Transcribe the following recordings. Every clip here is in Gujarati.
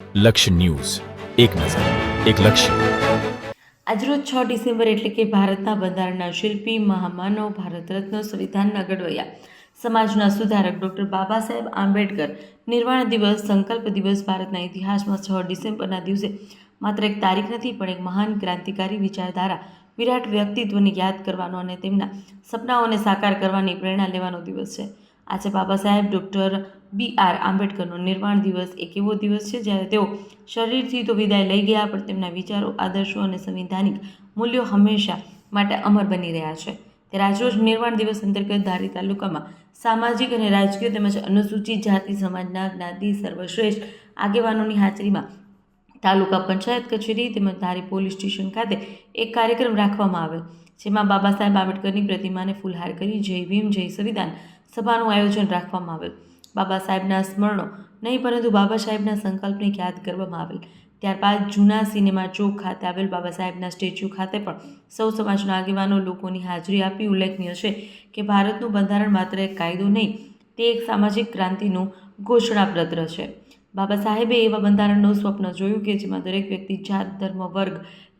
લક્ષ્ય ન્યૂઝ, એક નજર, એક લક્ષ્ય. આજરોજ 6 ડિસેમ્બર એટલે કે ભારતના બંધારણના શિલ્પી, મહામાનવ, ભારત રત્ન, સંવિધાનના ઘડવૈયા, સમાજના સુધારક ડૉક્ટર બાબા સાહેબ આંબેડકર નિર્વાણ દિવસ, સંકલ્પ દિવસ ભારતના ઇતિહાસમાં 6 ડિસેમ્બરના દિવસે માત્ર એક તારીખ નથી, પણ એક મહાન ક્રાંતિકારી વિચારધારા, વિરાટ વ્યક્તિત્વને યાદ કરવાનો અને તેમના સપનાઓને સાકાર કરવાની પ્રેરણા લેવાનો દિવસ છે. આજે બાબા સાહેબ ડૉક્ટર BR આંબેડકરનો નિર્વાણ દિવસ એક એવો દિવસ છે જ્યારે તેઓ શરીરથી તો વિદાય લઈ ગયા, પણ તેમના વિચારો, આદર્શો અને સંવિધાનિક મૂલ્યો હંમેશા માટે અમર બની રહ્યા છે. ત્યારે આજરોજ નિર્વાણ દિવસ અંતર્ગત ધારી તાલુકામાં સામાજિક અને રાજકીય તેમજ અનુસૂચિત જાતિ સમાજના જ્ઞાતિ સર્વશ્રેષ્ઠ આગેવાનોની હાજરીમાં તાલુકા પંચાયત કચેરી તેમજ ધારી પોલીસ સ્ટેશન ખાતે એક કાર્યક્રમ રાખવામાં આવેલ, જેમાં બાબા સાહેબ આંબેડકરની પ્રતિમાને ફૂલહાર કરી જય ભીમ જય સંવિધાન સભાનું આયોજન રાખવામાં આવેલ. બાબા સાહેબના સ્મરણો નહીં પરંતુ બાબા સાહેબના સંકલ્પને યાદ કરવામાં આવેલ. ત્યારબાદ જૂના સિનેમા ચોક ખાતે આવેલ બાબા સાહેબના સ્ટેચ્યુ ખાતે પણ સૌ સમાજના આગેવાનો લોકોની હાજરી આપી. ઉલ્લેખનીય છે કે ભારતનું બંધારણ માત્ર એક કાયદો નહીં, તે એક સામાજિક ક્રાંતિનું ઘોષણાપત્ર છે. બાબા સાહેબે એવા બંધારણનું સ્વપ્ન જોયું કે જેમાં દરેક વ્યક્તિ જાત, ધર્મ, વર્ગ,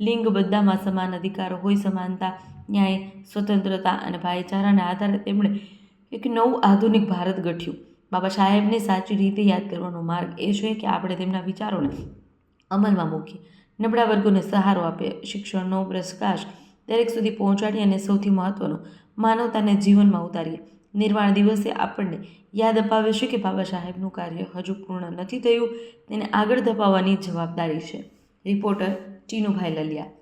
લિંગ બધામાં સમાન અધિકારો હોય. સમાનતા, ન્યાય, સ્વતંત્રતા અને ભાઈચારાના આધારે તેમણે એક નવું આધુનિક ભારત ગઢ્યું. બાબા સાહેબને સાચી રીતે યાદ કરવાનો માર્ગ એ છે કે આપણે તેમના વિચારોને અમલમાં મૂકીએ, નબળા વર્ગોને સહારો આપીએ, શિક્ષણનો પ્રકાશ દરેક સુધી પહોંચાડીએ અને સૌથી મહત્ત્વનું, માનવતાને જીવનમાં ઉતારીએ. નિર્વાણ દિવસે આપણને યાદ અપાવે છે કે બાબા સાહેબનું કાર્ય હજુ પૂર્ણ નથી થયું, તેને આગળ ધપાવવાની જવાબદારી છે. રિપોર્ટર ચીનુભાઈ લલિયા.